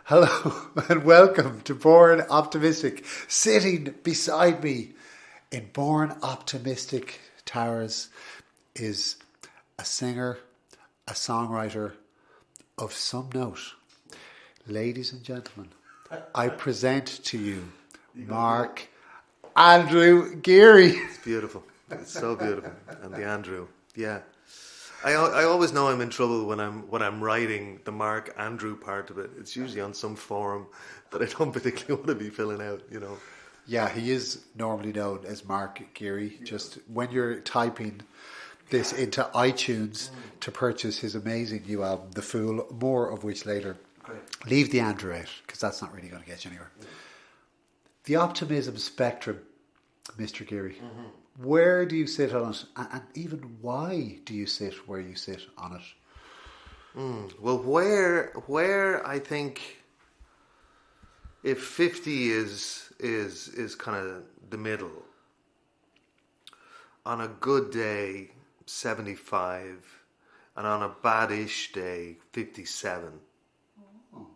Hello and welcome to Born Optimistic. Sitting beside me in Born Optimistic Towers is a singer, a songwriter of some note. Ladies and gentlemen, I present to you Mark Andrew Geary. It's beautiful. It's so beautiful. And the Andrew, yeah. I always know I'm in trouble when I'm writing the Mark Andrew part of it. It's usually on some forum that I don't particularly want to be filling out, you know. Yeah, he is normally known as Mark Geary. Just when you're typing this into iTunes to purchase his amazing new album, The Fool, more of which later. Great. Leave the Andrew out, because that's not really going to get you anywhere. The optimism spectrum, Mr. Geary. Mm-hmm. Where do you sit on it, and even why do you sit where you sit on it? Well, where I think if 50 is kind of the middle, on a good day 75, and on a bad-ish day 57. Oh.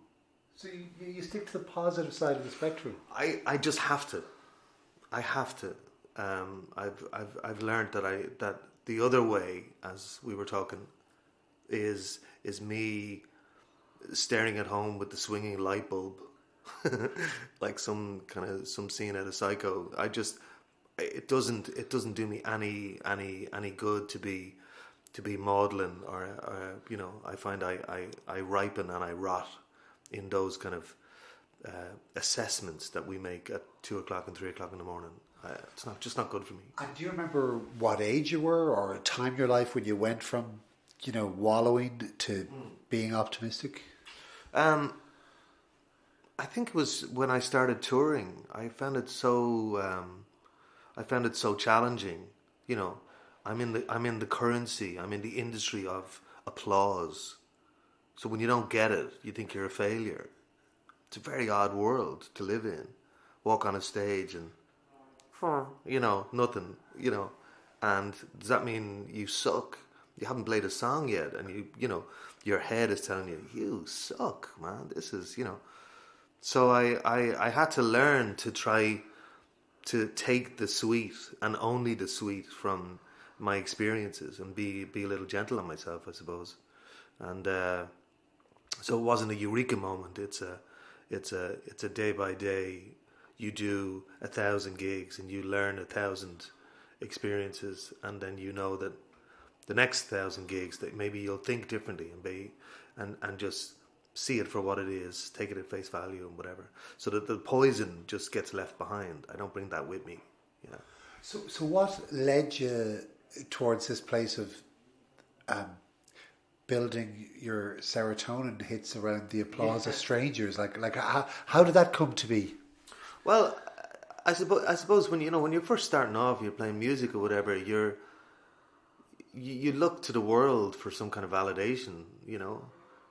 So you stick to the positive side of the spectrum. I just have to. I have to. I've learned that the other way, as we were talking, is me staring at home with the swinging light bulb, like some scene out of Psycho. It doesn't do me any good to be maudlin or you know. I find I ripen and I rot in those kind of assessments that we make at 2:00 and 3:00 in the morning. It's not good for me. And do you remember what age you were, or a time in your life when you went from, wallowing to being optimistic? I think it was when I started touring. I found it so challenging. You know, I'm in the currency. I'm in the industry of applause. So when you don't get it, you think you're a failure. It's a very odd world to live in. Walk on a stage and nothing, and does that mean you suck? You haven't played a song yet, and your head is telling you suck, man. This is, So I had to learn to try to take the sweet and only the sweet from my experiences and be a little gentle on myself, I suppose. And so it wasn't a eureka moment. It's a day by day. You do 1,000 gigs and you learn 1,000 experiences, and then you know that the next 1,000 gigs that maybe you'll think differently and just see it for what it is, take it at face value and whatever, so that the poison just gets left behind. I don't bring that with me. So what led you towards this place of building your serotonin hits around the applause of strangers? Like how did that come to be? Well, I suppose when you're first starting off, you're playing music or whatever, you look to the world for some kind of validation,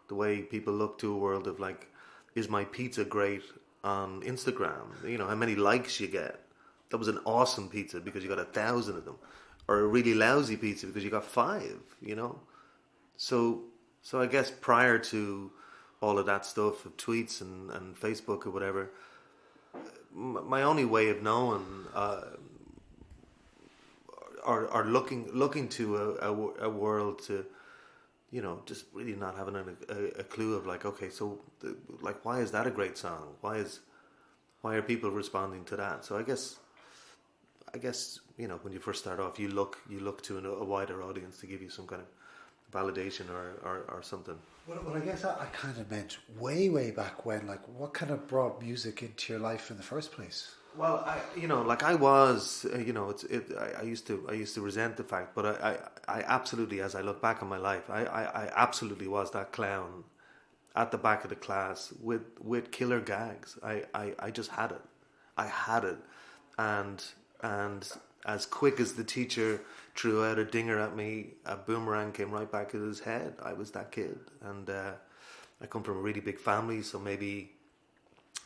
the way people look to a world of like, is my pizza great on Instagram? How many likes you get? That was an awesome pizza because you got 1,000 of them, or a really lousy pizza because you got 5. So I guess prior to all of that stuff of tweets and Facebook or whatever, my only way of knowing or looking to a world to, just really not having a clue of like, okay, so like, why is that a great song? Why are people responding to that? So I guess when you first start off, you look to a wider audience to give you some kind of validation or something. Well, I guess I kind of meant way back when. Like, what kind of brought music into your life in the first place? Well, I used to resent the fact, but I absolutely, as I look back on my life, I absolutely was that clown at the back of the class with killer gags. I just had it. I had it, and as quick as the teacher threw out a dinger at me, a boomerang came right back at his head. I was that kid, and I come from a really big family, so maybe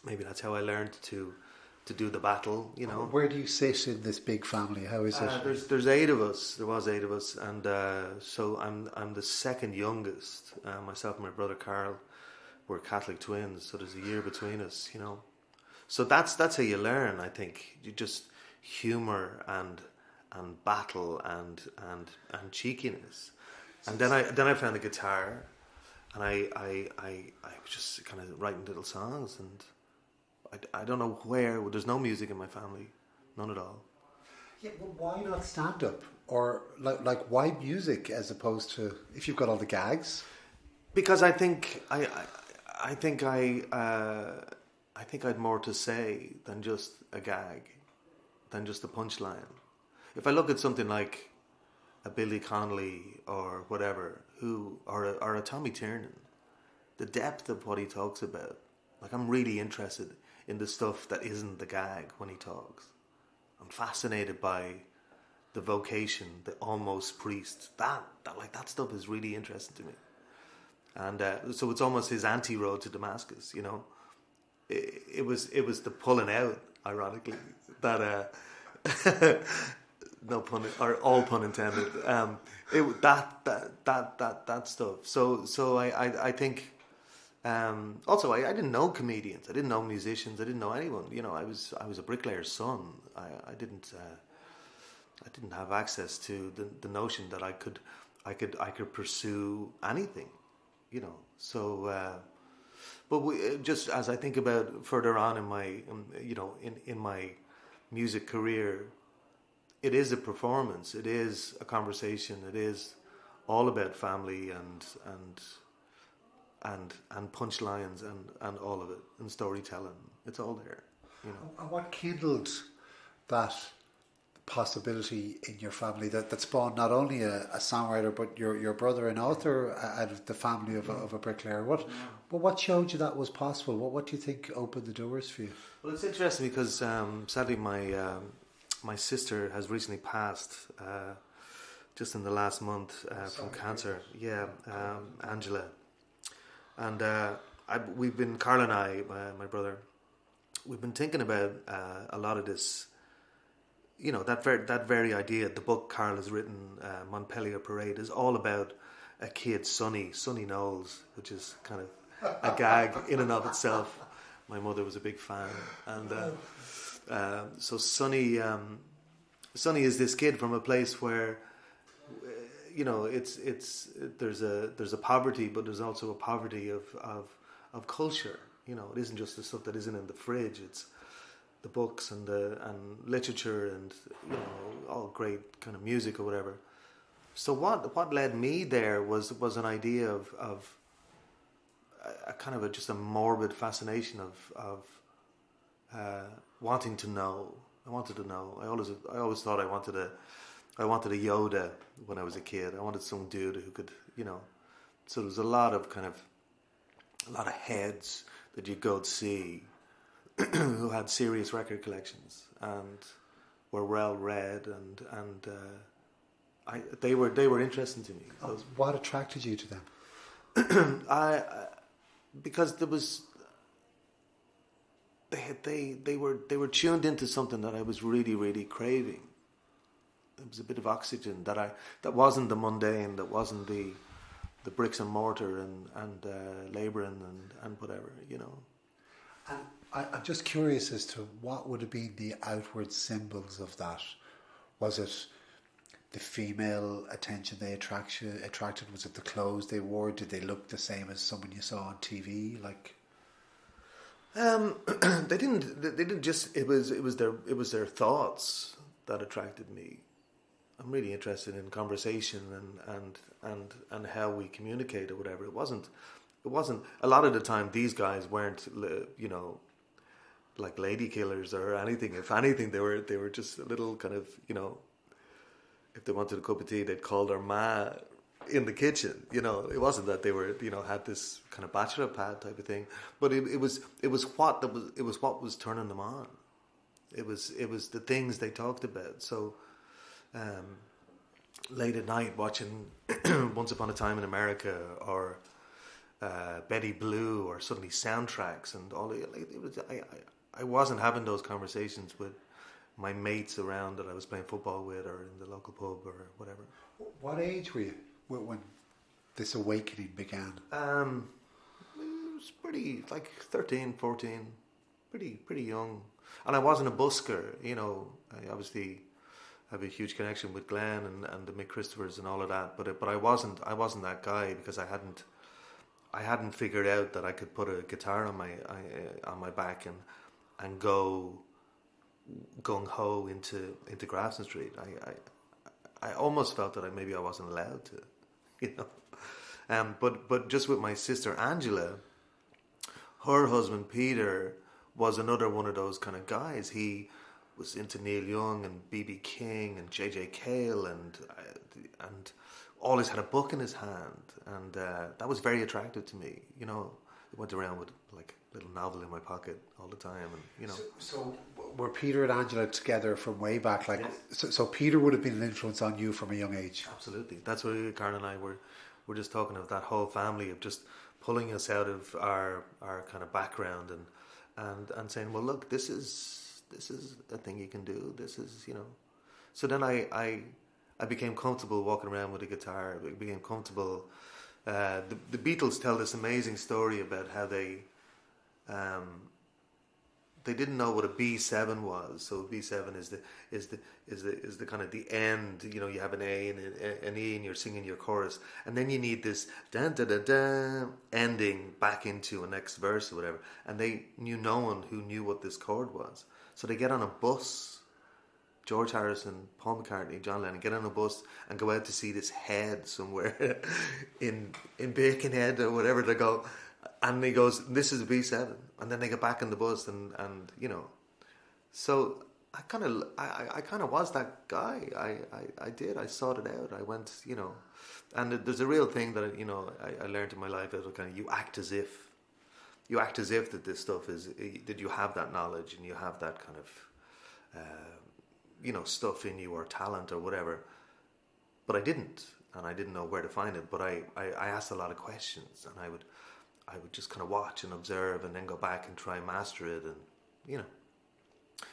that's how I learned to do the battle. Where do you sit in this big family? How is it? There's 8 of us. There was 8 of us, and so I'm the second youngest. Myself and my brother Carl. we're Catholic twins, so there's a year between us, you know. So that's how you learn, I think. You just humor and battle and cheekiness. And then I found the guitar, and I was just kind of writing little songs, and I don't know where. There's no music in my family, none at all. Yeah, well, why not stand up, or like why music as opposed to if you've got all the gags? Because I think I had more to say than just a gag, than just a punchline. If I look at something like a Billy Connolly or whatever, or a Tommy Tiernan, the depth of what he talks about, like I'm really interested in the stuff that isn't the gag when he talks. I'm fascinated by the vocation, the almost priest. That stuff is really interesting to me. And so it's almost his anti-road to Damascus, you know. It was the pulling out, ironically, that no pun or all pun intended. That stuff. So I think. Also, I didn't know comedians. I didn't know musicians. I didn't know anyone. You know, I was a bricklayer's son. I didn't have access to the notion that I could pursue anything. You know, so. But just as I think about further on in my, in my music career, it is a performance. It is a conversation. It is all about family and punchlines and all of it, and storytelling. It's all there, you know. And what kindled that possibility in your family that spawned not only a songwriter but your brother an author out of the family of a bricklayer? What showed you that was possible? What do you think opened the doors for you? Well, it's interesting because sadly my sister has recently passed just in the last month from cancer. Yeah, Angela. And Carl and I, my brother, we've been thinking about a lot of this. You know, that very idea. The book Carl has written, Montpellier Parade, is all about a kid, Sonny Knowles, which is kind of a gag in and of itself. My mother was a big fan, and so Sonny is this kid from a place where, you know, there's a poverty, but there's also a poverty of culture. You know, it isn't just the stuff that isn't in the fridge. It's the books and literature and, you know, all great kind of music or whatever. So what led me there was an idea of a kind of just a morbid fascination of wanting to know. I wanted to know. I always thought I wanted a Yoda when I was a kid. I wanted some dude who could, you know. So there was a lot of heads that you'd go to see who had serious record collections and were well read, and they were interesting to me. What attracted you to them? Because there was they were tuned into something that I was really, really craving. It was a bit of oxygen that wasn't the mundane, that wasn't the bricks and mortar and labouring and whatever, you know. And I'm just curious as to what would have been the outward symbols of that. Was it the female attention they attracted? Was it the clothes they wore? Did they look the same as someone you saw on TV? Like, they didn't just. It was their thoughts that attracted me. I'm really interested in conversation and how we communicate or whatever. It wasn't a lot of the time. These guys weren't, you know, like lady killers or anything. If anything, they were just a little kind of, you know, if they wanted a cup of tea, they'd call their ma in the kitchen. You know, it wasn't that they were, you know, had this kind of bachelor pad type of thing. But it was what was turning them on. It was the things they talked about. So late at night watching Once Upon a Time in America or Betty Blue or suddenly soundtracks and all. I wasn't having those conversations with my mates around that I was playing football with or in the local pub or whatever. What age were you when this awakening began? was pretty, like 13, 14, pretty young. And I wasn't a busker, you know. I obviously have a huge connection with Glenn and the Mick Christophers and all of that, but I wasn't that guy, because I hadn't figured out that I could put a guitar on my back and go gung ho into Grafton Street. I almost felt that maybe I wasn't allowed to, you know. But just with my sister Angela, her husband Peter was another one of those kind of guys. He was into Neil Young and B.B. King and J.J. Cale and always had a book in his hand, and that was very attractive to me. You know, I went around with like a little novel in my pocket all the time, and you know. So were Peter and Angela together from way back? Like, Yes. so Peter would have been an influence on you from a young age. Absolutely, that's what Karen and I were just talking of, that whole family of just pulling us out of our kind of background and saying, well, look, this is a thing you can do. This is, you know. So then I became comfortable walking around with a guitar. I became comfortable. The Beatles tell this amazing story about how they didn't know what a B7 was. So B7 is the kind of the end. You know, you have an A and an E, and you're singing your chorus, and then you need this da da da da ending back into a next verse or whatever. And they knew no one who knew what this chord was. So they get on a bus. George Harrison, Paul McCartney, John Lennon get on a bus and go out to see this head somewhere in Birkenhead or whatever. They go, and he goes, "This is a B7," and then they get back on the bus and you know. So I kind of was that guy. I sought it out. I went, you know, and there's a real thing that, you know, I learned in my life, that kind of you act as if that this stuff is, that you have that knowledge and you have that kind of you know, stuff in you, or talent or whatever. But I didn't, and I didn't know where to find it. But I asked a lot of questions, and I would just kind of watch and observe, and then go back and try and master it, and you know.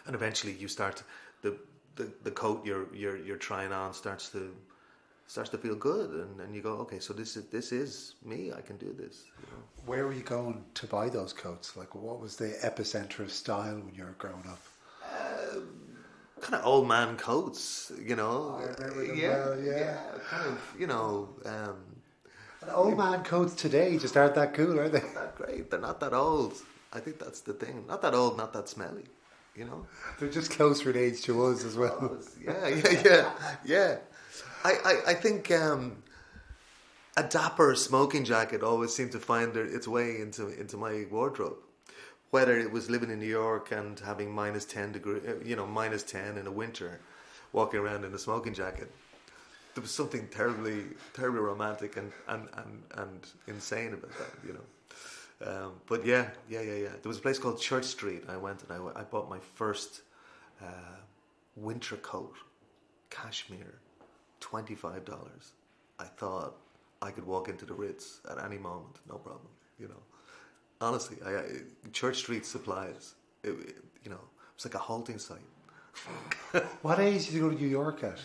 And eventually, you start the coat you're trying on starts to feel good, and you go, okay, so this is me. I can do this. You know? Where were you going to buy those coats? Like, what was the epicenter of style when you were growing up? Kind of old man coats, you know. I remember them well, yeah. Kind of, you know. And old man coats today just aren't that cool, are they? Not that great. They're not that old. I think that's the thing. Not that old, not that smelly. You know. They're just closer in age to us as well. Yeah. I think a dapper smoking jacket always seemed to find its way into my wardrobe. Whether it was living in New York and having minus 10 in the winter, walking around in a smoking jacket, there was something terribly romantic and insane about that, you know. But yeah. There was a place called Church Street. I went and I bought my first winter coat, cashmere, $25. I thought I could walk into the Ritz at any moment, no problem, you know. Honestly, Church Street supplies, you know, it's like a halting site. What age did you go to New York at?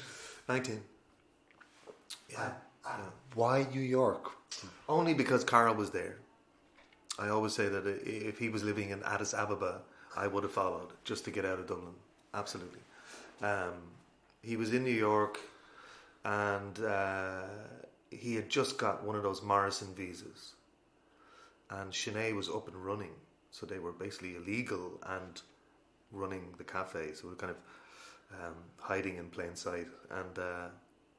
19. Yeah. Why New York? Only because Carl was there. I always say that if he was living in Addis Ababa, I would have followed just to get out of Dublin. Absolutely. He was in New York, and he had just got one of those Morrison visas. And Sinead was up and running, so they were basically illegal and running the cafe, so we were kind of hiding in plain sight. And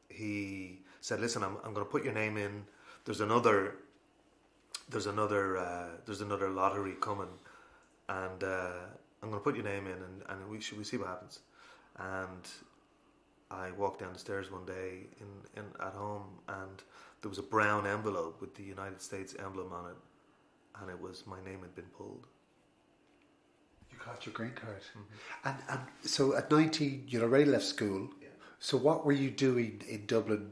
he said, "Listen, I'm going to put your name in. There's another lottery coming, and I'm going to put your name in, and we see what happens." And I walked down the stairs one day in at home, and there was a brown envelope with the United States emblem on it. And it was, my name had been pulled. You got your green card. Mm-hmm. And so at 19, you'd already left school. Yeah. So what were you doing in Dublin?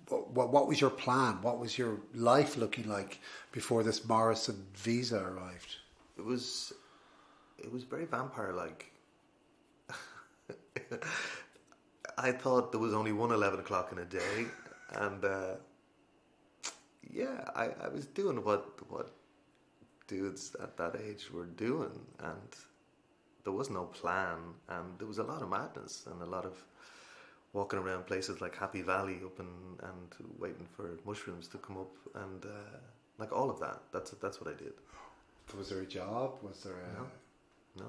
What was your plan? What was your life looking like before this Morrison visa arrived? It was very vampire-like. I thought there was only one 11 o'clock in a day. And I was doing what dudes at that age were doing, and there was no plan, and there was a lot of madness and a lot of walking around places like Happy Valley up and waiting for mushrooms to come up, and like all of that. That's what I did. Was there a job? Was there a... No.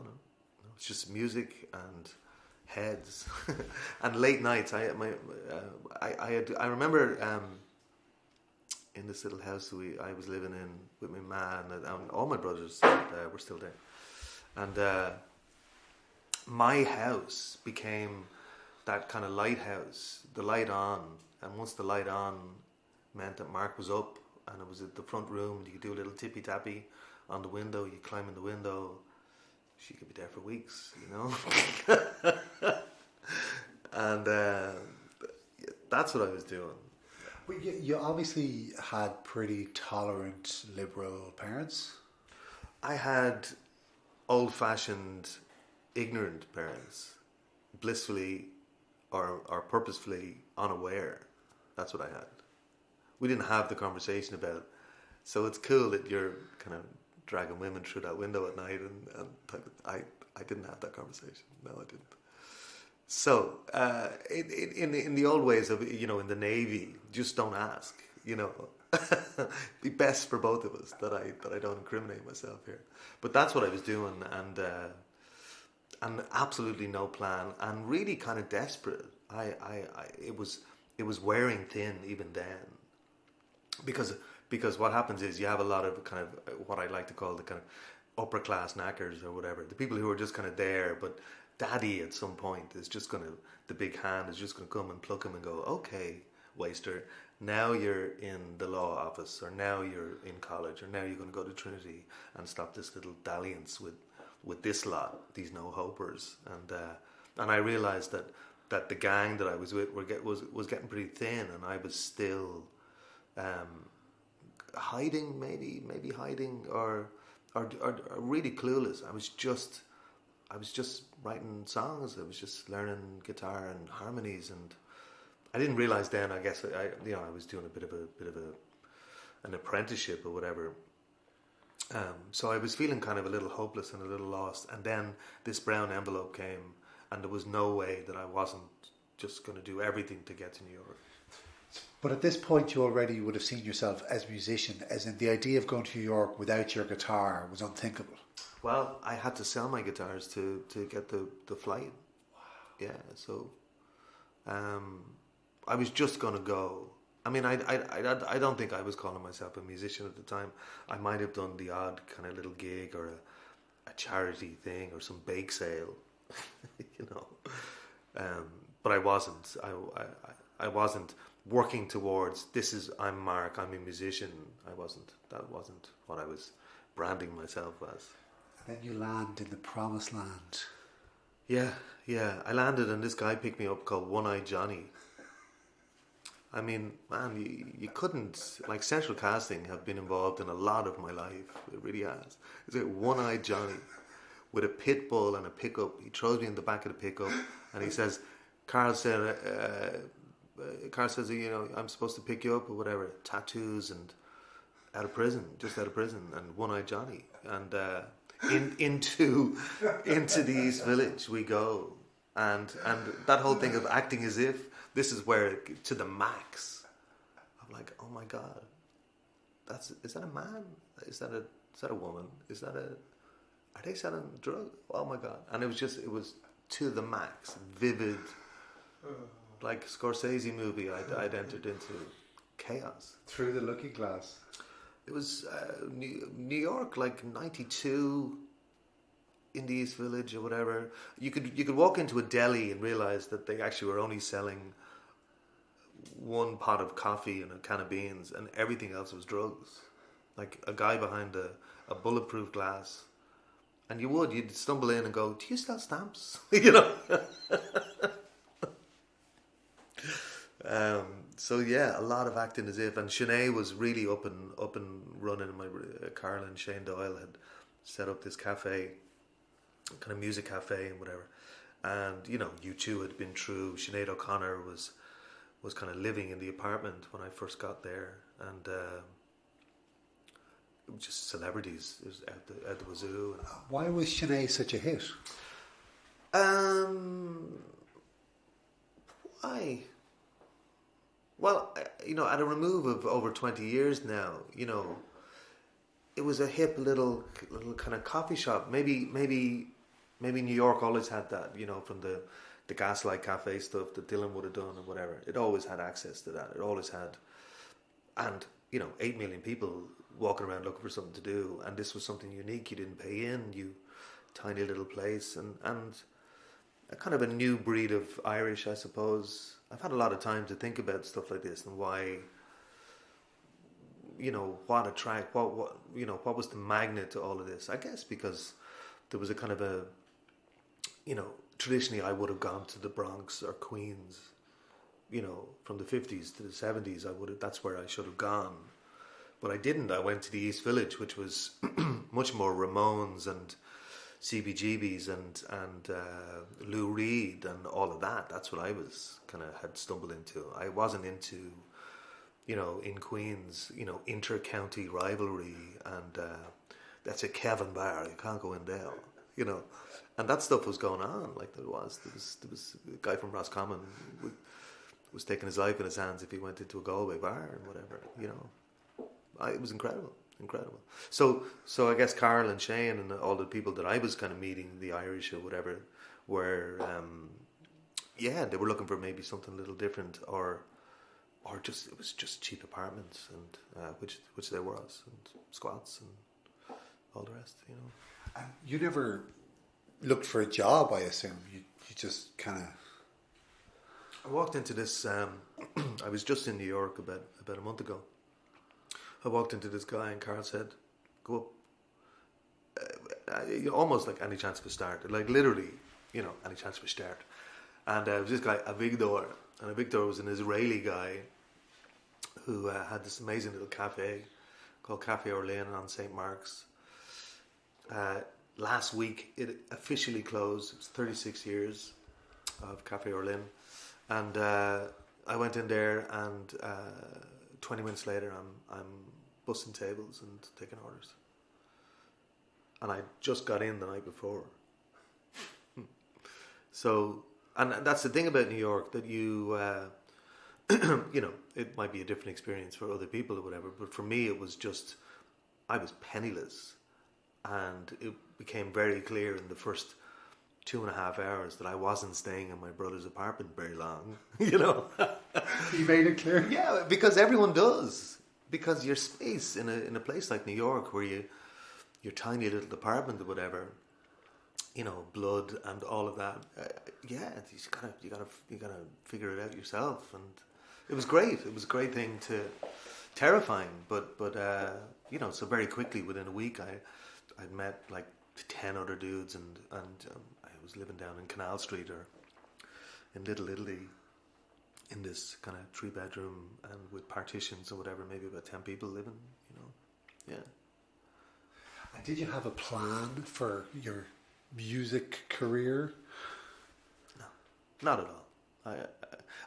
It's just music and heads and late nights. I remember in this little house I was living in with my man, and all my brothers were still there, and my house became that kind of lighthouse, the light on, and once the light on meant that Mark was up and it was at the front room, and you could do a little tippy tappy on the window, you climb in the window, she could be there for weeks, you know. And that's what I was doing. Well, you obviously had pretty tolerant liberal parents. I had old-fashioned ignorant parents, blissfully or purposefully unaware. That's what I had. We didn't have the conversation about, so it's cool that you're kind of dragging women through that window at night, and I didn't have that conversation. No, I didn't. So in the old ways of, you know, in the Navy, just don't ask, you know. Be best for both of us that I don't incriminate myself here. But that's what I was doing, and absolutely no plan, and really kind of desperate. It was wearing thin even then, because what happens is you have a lot of kind of what I like to call the kind of upper class knackers or whatever, the people who are just kind of there, but daddy at some point is just going to, the big hand is just going to come and pluck him and go, okay, waster, now you're in the law office, or now you're in college, or now you're going to go to Trinity and stop this little dalliance with this lot, these no-hopers. And I realised that the gang that I was with was getting pretty thin, and I was still hiding, maybe hiding, or really clueless. I was just writing songs. I was just learning guitar and harmonies, and I didn't realize then. I guess I was doing a bit of an apprenticeship or whatever. So I was feeling kind of a little hopeless and a little lost. And then this brown envelope came, and there was no way that I wasn't just going to do everything to get to New York. But at this point, you already would have seen yourself as a musician, as in the idea of going to New York without your guitar was unthinkable. Well, I had to sell my guitars to get the flight. Wow. Yeah, so I was just going to go. I mean, I don't think I was calling myself a musician at the time. I might have done the odd kind of little gig or a charity thing or some bake sale, you know. But I wasn't. I wasn't working towards, I'm Mark, I'm a musician. I wasn't. That wasn't what I was branding myself as. And then you land in the promised land. Yeah. I landed, and this guy picked me up called One-Eyed Johnny. I mean, man, you couldn't, like, central casting have been involved in a lot of my life. It really has. It's like One-Eyed Johnny with a pit bull and a pickup. He throws me in the back of the pickup, and he says, Carl says, you know, I'm supposed to pick you up or whatever. Tattoos and just out of prison, and One-Eyed Johnny. And into the East Village we go. And that whole thing of acting as if, this is where, to the max. I'm like, oh my God, is that a man? Is that a woman? Are they selling drugs? Oh my God. And it was to the max, vivid, like Scorsese movie I'd entered into. Chaos. Through the looking glass. It was New York, like 92, in the East Village or whatever. You could walk into a deli and realize that they actually were only selling one pot of coffee and a can of beans, and everything else was drugs. Like a guy behind a bulletproof glass, and you'd stumble in and go, "Do you sell stamps?" You know. So yeah, a lot of acting as if, and Sinead was really up and running. Carl and Shane Doyle had set up this cafe, kind of music cafe and whatever. And you know, U2 had been through. Sinead O'Connor was kind of living in the apartment when I first got there, and just celebrities. It was at the wazoo. Why was Sinead such a hit? Why? Well, at a remove of over 20 years now, it was a hip little kind of coffee shop. Maybe New York always had that, from the Gaslight Cafe stuff that Dylan would have done or whatever. It always had access to that. It always had, and 8 million people walking around looking for something to do, and this was something unique. You didn't pay in, tiny little place, and a kind of a new breed of Irish, I suppose. I've had a lot of time to think about stuff like this and why, what was the magnet to all of this? I guess because there was a kind of a, traditionally I would have gone to the Bronx or Queens, from the 50s to the 70s. That's where I should have gone. But I didn't. I went to the East Village, which was much more Ramones and CBGBs and Lou Reed and all of that. That's what I was had stumbled into. I wasn't into, in Queens, inter-county rivalry and that's a Kevin bar. You can't go in there, And that stuff was going on. Like there was a guy from Roscommon was taking his life in his hands if he went into a Galway bar and whatever. It was incredible. So I guess Carl and Shane and all the people that I was kind of meeting, the Irish or whatever, were they were looking for maybe something a little different, or just it was just cheap apartments, and which there was, and squats and all the rest. And you never looked for a job, I assume. You just kind of. I walked into this. I was just in New York about a month ago. I walked into this guy and Carl said, "Go up." Almost like any chance of a start, like literally, any chance of a start. And it was this guy, Avigdor, and Avigdor was an Israeli guy who had this amazing little cafe called Cafe Orlean on St. Mark's. Last week it officially closed. It was 36 years of Cafe Orlean, and I went in there and 20 minutes later I'm bussing tables and taking orders. And I just got in the night before. So, and that's the thing about New York, that you, it might be a different experience for other people or whatever, but for me it was just, I was penniless. And it became very clear in the first 2.5 hours that I wasn't staying in my brother's apartment very long, You made it clear? Yeah, because everyone does. Because your space in a place like New York, where your tiny little apartment or whatever, blood and all of that. You gotta figure it out yourself, and it was great. It was a great thing terrifying, but so very quickly within a week, I'd met like 10 other dudes, and I was living down in Canal Street or in Little Italy, in this kind of 3-bedroom and with partitions or whatever, maybe about 10 people living, yeah. And did you have a plan for your music career? No, not at all.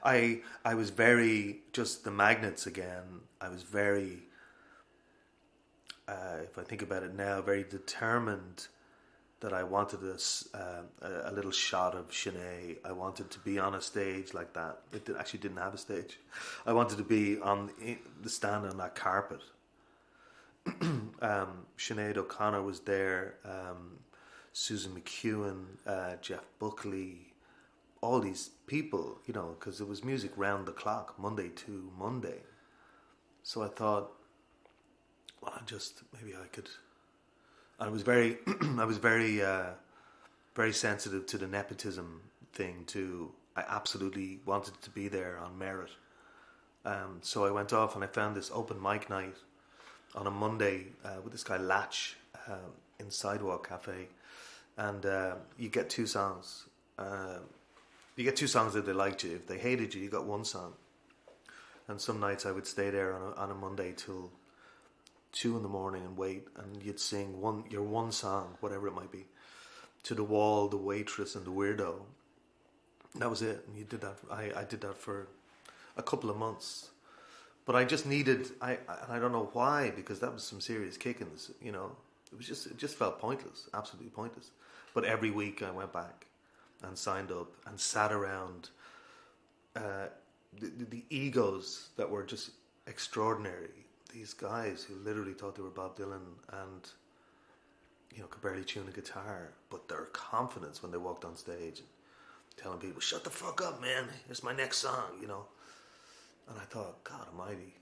I was very, just the magnets again, I was very, if I think about it now, very determined that I wanted a little shot of Sinead. I wanted to be on a stage like that. It actually didn't have a stage. I wanted to be on the stand on that carpet. Sinead O'Connor was there, Susan McEwen, Jeff Buckley, all these people, because it was music round the clock, Monday to Monday. So I thought, well, maybe I could. I was very, very sensitive to the nepotism thing too. I absolutely wanted to be there on merit. So I went off and I found this open mic night on a Monday with this guy Latch in Sidewalk Cafe, and you get 2 songs. You get 2 songs that they liked you. If they hated you, you got 1 song. And some nights I would stay there on a Monday till 2 in the morning and wait, and you'd sing your one song, whatever it might be, to the wall, the waitress, and the weirdo. And that was it. And you did that. I did that for a couple of months, But I just needed, and I don't know why, because that was some serious kickings, you know. It just felt pointless, absolutely pointless. But every week I went back and signed up and sat around the egos that were just extraordinary. These guys who literally thought they were Bob Dylan and, you know, could barely tune a guitar, but their confidence when they walked on stage and telling people, "Shut the fuck up, man, it's my next song," you know. And I thought, God almighty,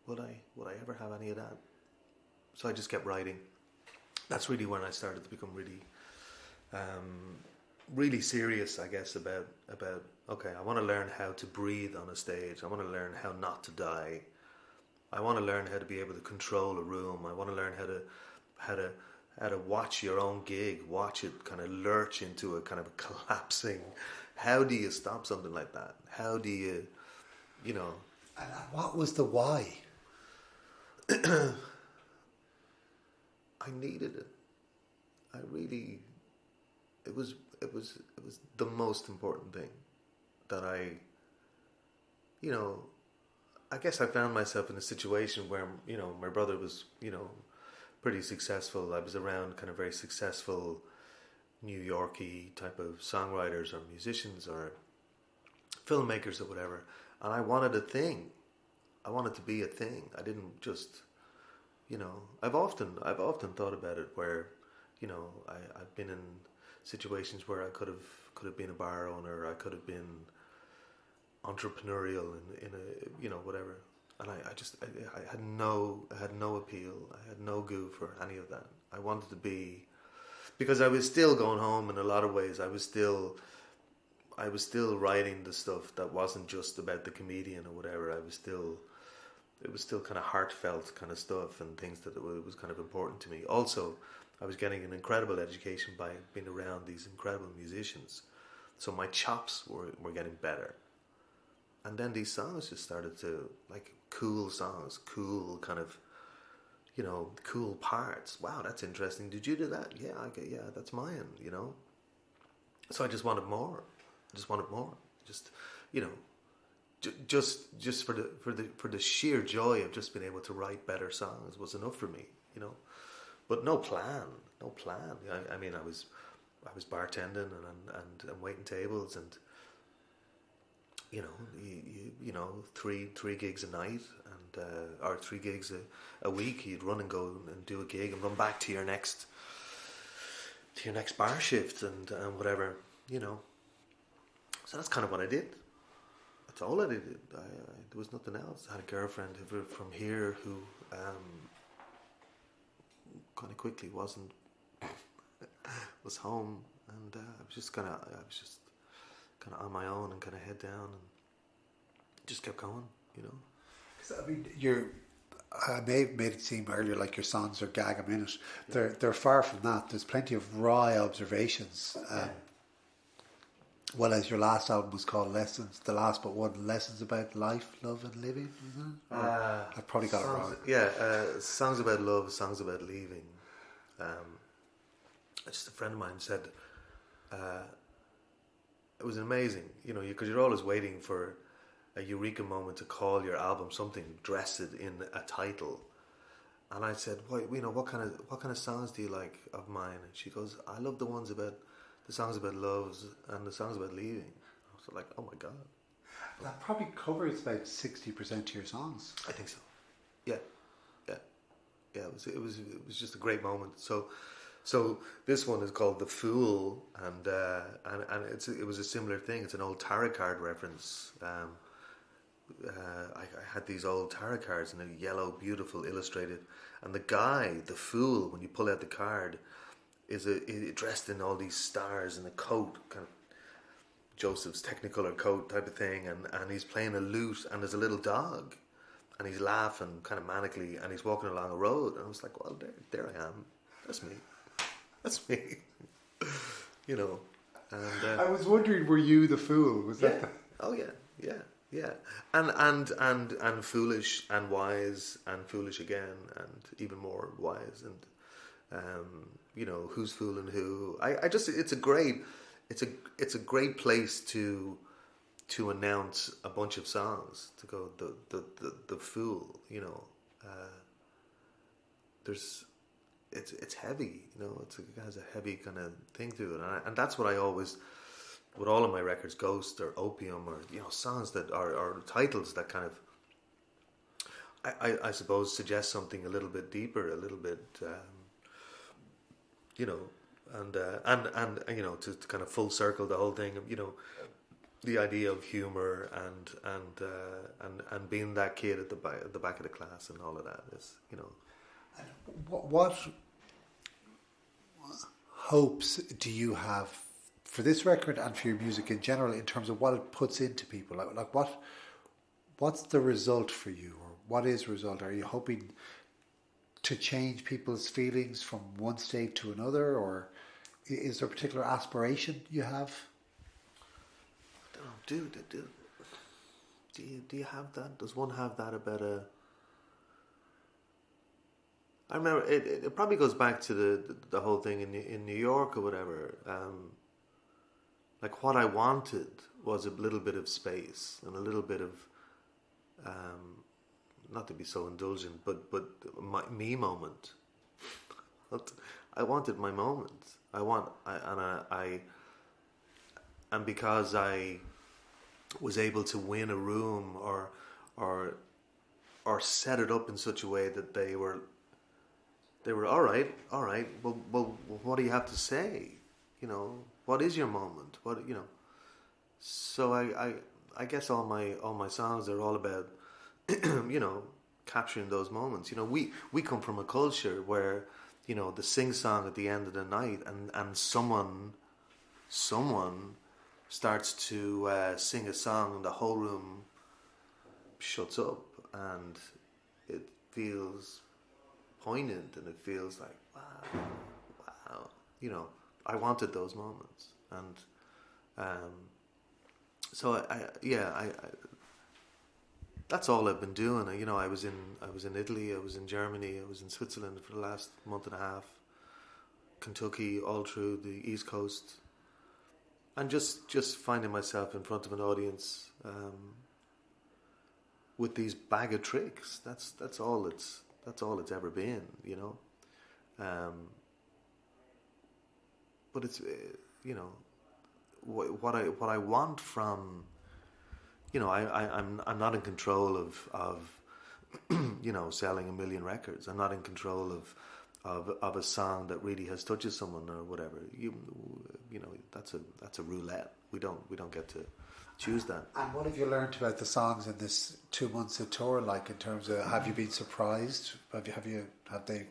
would I ever have any of that? So I just kept writing. That's really when I started to become really, really serious, I guess, about okay, I want to learn how to breathe on a stage. I want to learn how not to die. I want to learn how to be able to control a room. I want to learn how to watch your own gig, watch it kind of lurch into a kind of a collapsing. How do you stop something like that? How do you, you know? And what was the why? I needed it. I really. It was the most important thing that I. You know, I guess I found myself in a situation where, you know, my brother was, you know, pretty successful. I was around kind of very successful New Yorky type of songwriters or musicians or filmmakers or whatever, and I wanted a thing. I wanted to be a thing. I didn't just, you know. I've often thought about it where, you know, I've been in situations where I could have been a bar owner. I could have been entrepreneurial in a, you know, whatever. And I had no appeal. I had no goo for any of that. I wanted to be, because I was still going home in a lot of ways. I was still writing the stuff that wasn't just about the comedian or whatever. It was still kind of heartfelt kind of stuff and things that was kind of important to me. Also, I was getting an incredible education by being around these incredible musicians. So my chops were getting better. And then these songs just started to, like, cool songs, cool kind of, you know, cool parts. Wow, that's interesting. Did you do that? Yeah, yeah, that's mine, you know. So I just wanted more. Just, you know, just for the sheer joy of just being able to write better songs was enough for me, you know. But no plan. I mean, I was bartending and waiting tables and, you know, you know, three gigs a night and or 3 gigs a week. You'd run and go and do a gig and run back to your next bar shift and whatever, you know. So that's kind of what I did. That's all I did. There was nothing else. I had a girlfriend from here who kind of quickly was home, and I was just kind of on my own and kind of head down and just kept going, you know. I mean, I may have made it seem earlier like your songs are gag a minute. They're far from that. There's plenty of raw observations. Well, as your last album was called Lessons, the last but one, Lessons about life, love and living, isn't it? I probably got it wrong. Yeah, songs about love, songs about leaving. Just a friend of mine said, it was amazing, you know, because you're always waiting for a eureka moment to call your album something dressed in a title. And I said, you know, what kind of songs do you like of mine? And she goes, I love the songs about loves and the songs about leaving. I was like, oh my God. That probably covers about 60% of your songs. I think so. Yeah. It was just a great moment. So this one is called The Fool, and it was a similar thing. It's an old tarot card reference. I had these old tarot cards in a yellow, beautiful, illustrated, and the guy, the fool, when you pull out the card, is dressed in all these stars in a coat, kind of Joseph's Technicolor coat type of thing, and he's playing a lute, and there's a little dog, and he's laughing kind of manically, and he's walking along a road, and I was like, well, there I am. That's me. You know. And I was wondering, were you the fool? Was yeah. that? Oh yeah. And foolish and wise and foolish again and even more wise and you know, who's fooling who. I just it's a great place to to announce a bunch of songs, to go the Fool, you know. It's heavy, you know. It has a heavy kind of thing to it, and that's what I always, with all of my records, Ghost or Opium, or, you know, songs that are titles that kind of, I suppose, suggest something a little bit deeper, a little bit, you know, and you know, to kind of full circle the whole thing, you know, the idea of humor and being that kid at the back of the class and all of that is, you know. What hopes do you have for this record and for your music in general, in terms of what it puts into people? Like what's the result for you, or what is result? Are you hoping to change people's feelings from one state to another, or is there a particular aspiration you have? I don't know, do you have that? Does one have that about a? I remember it probably goes back to the whole thing in New York or whatever. Like, what I wanted was a little bit of space and a little bit of, not to be so indulgent, but me moment. I wanted my moment. And because I was able to win a room or set it up in such a way that they were all right. Well, what do you have to say? You know, what is your moment? What, you know? So I guess all my songs are all about, you know, capturing those moments. You know, we come from a culture where, you know, the sing song at the end of the night, and someone starts to sing a song and the whole room shuts up, and it feels poignant, and it feels like wow, you know. I wanted those moments, and so I that's all I've been doing. You know, I was in Italy, I was in Germany, I was in Switzerland for the last month and a half, Kentucky, all through the East Coast, and just finding myself in front of an audience with these bag of tricks. That's all it's ever been, you know. But it's, you know, what I want from, you know, I'm not in control of you know, selling 1 million records. I'm not in control of a song that really has touched someone or whatever. You know, that's a roulette. We don't get to choose that. And what have you learned about the songs in this 2 months of tour? Like, in terms of, have you been surprised? Have they?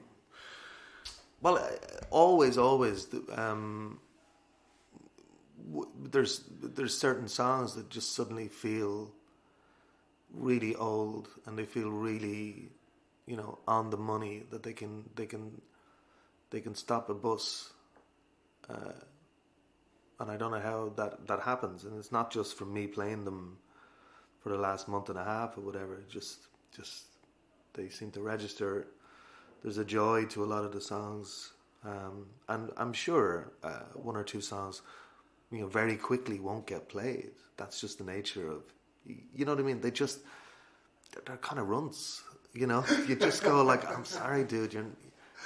Well, always. There's certain songs that just suddenly feel really old, and they feel really, you know, on the money, that they can stop a bus, and I don't know how that happens. And it's not just from me playing them for the last month and a half or whatever. Just they seem to register. There's a joy to a lot of the songs, and I'm sure 1 or 2 songs, you know, very quickly won't get played. That's just the nature of, you know what I mean? They're kind of runts, you know. You just go like, I'm sorry, dude,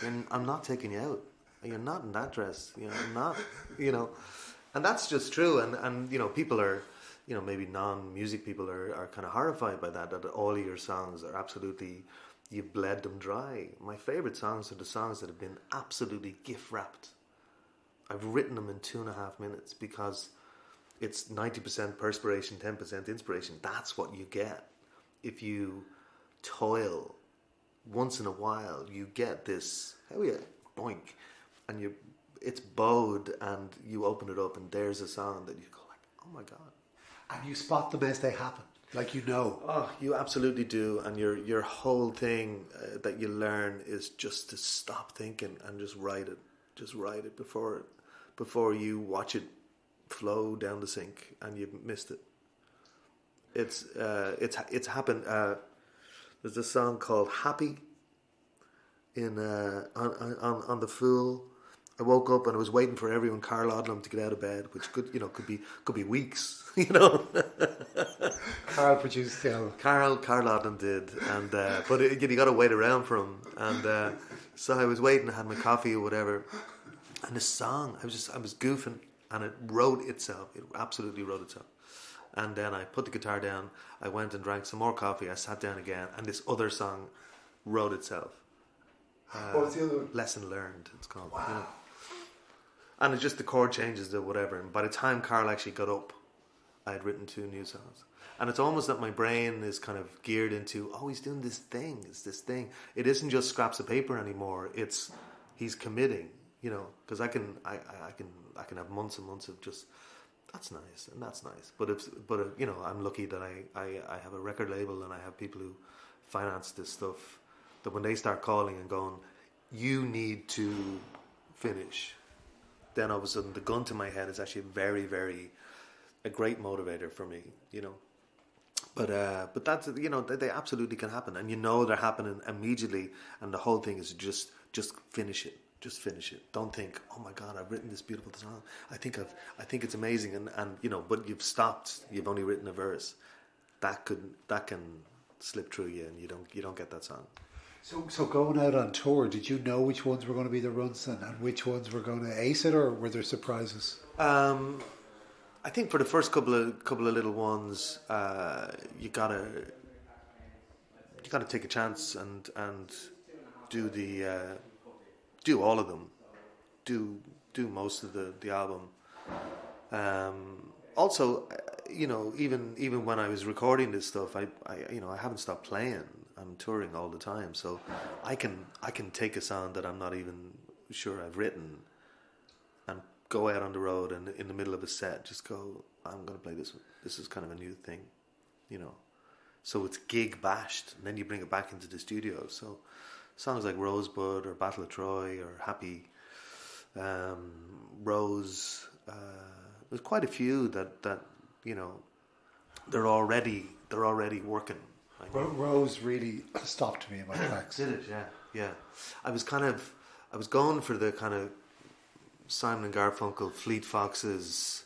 I'm not taking you out. You're not in that dress. You know, I'm not, you know, and that's just true. And you know, people are, you know, maybe non-music people are kind of horrified by that all of your songs are absolutely, you've bled them dry. My favorite songs are the songs that have been absolutely gift wrapped. I've written them in 2.5 minutes because it's 90% perspiration, 10% inspiration. That's what you get. If you toil once in a while, you get this, boink, and it's bowed, and you open it up and there's a song that you go like, oh my God. And you spot them as they happen. Like, you know. Oh, you absolutely do. And your whole thing that you learn is just to stop thinking and just write it. Just write it before you watch it flow down the sink and you've missed it. It's happened. There's a song called Happy in on the Fool. I woke up and I was waiting for everyone, Carl Odlum, to get out of bed, which could be weeks, you know. Carl produced the album. Carl Odden did, and but you got to wait around for him, and so I was waiting, I had my coffee or whatever, and this song, I was goofing, and it wrote itself. It absolutely wrote itself. And then I put the guitar down, I went and drank some more coffee, I sat down again, and this other song wrote itself. What was the other one? Lesson Learned, it's called. Wow. You know? And it's just the chord changes to whatever. And by the time Carl actually got up, I had written 2 new songs. And it's almost that my brain is kind of geared into, oh, he's doing this thing. It's this thing. It isn't just scraps of paper anymore. It's he's committing. You know, because I can have months and months of just that's nice and that's nice. But you know, I'm lucky that I have a record label and I have people who finance this stuff. That when they start calling and going, you need to finish. Then all of a sudden, the gun to my head is actually very, very a great motivator for me, you know. But that's, you know, they absolutely can happen, and you know they're happening immediately. And the whole thing is just finish it, just finish it. Don't think, oh my God, I've written this beautiful song. I think it's amazing, and you know, but you've stopped. You've only written a verse. That can slip through you, and you don't get that song. So going out on tour, did you know which ones were going to be the runs and which ones were going to ace it, or were there surprises? I think for the first couple of little ones, you gotta take a chance and do all of them, do most of the album. Also, you know, even when I was recording this stuff, I haven't stopped playing. I'm touring all the time, so I can take a song that I'm not even sure I've written and go out on the road and in the middle of a set just go, I'm going to play this one. This is kind of a new thing, you know. So it's gig bashed, and then you bring it back into the studio. So songs like Rosebud or Battle of Troy or Happy, Rose, there's quite a few that you know, they're already working. Rose really stopped me in my tracks. Did it? Yeah. I was going for the kind of Simon and Garfunkel, Fleet Foxes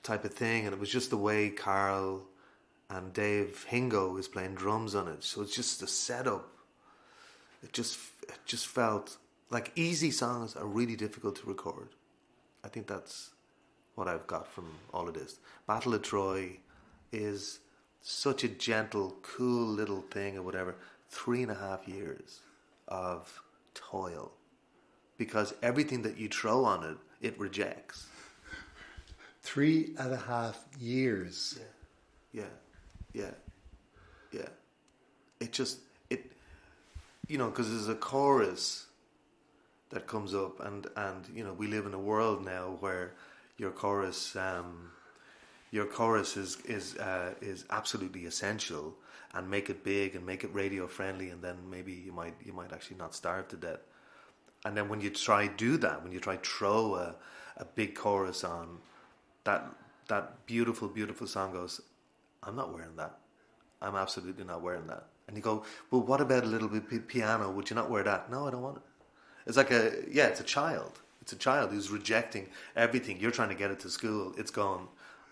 type of thing, and it was just the way Carl and Dave Hingo is playing drums on it. So it's just the setup. It just felt like easy songs are really difficult to record. I think that's what I've got from all of this. Battle of Troy is such a gentle, cool little thing or whatever. 3.5 years of toil, because everything that you throw on it, it rejects. 3.5 years. Yeah. It you know, because there's a chorus that comes up, and you know, we live in a world now where your chorus is absolutely essential, and make it big and make it radio friendly, and then maybe you might actually not starve to death. And then when you try throw a big chorus on, that beautiful song goes, I'm not wearing that. I'm absolutely not wearing that. And you go, well, what about a little bit piano? Would you not wear that? No, I don't want it. It's like it's a child. It's a child who's rejecting everything. You're trying to get it to school. It's gone,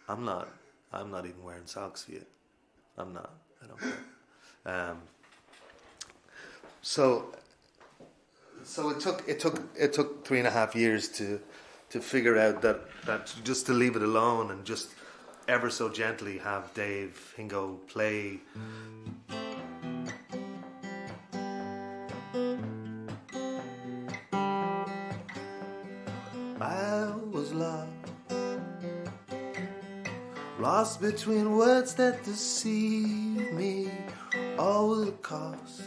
I'm not even wearing socks for you. I'm not. I don't care. So it took 3.5 years to figure out that just to leave it alone and just ever so gently have Dave Hingo play. I was lost between words that deceive me, all the cost.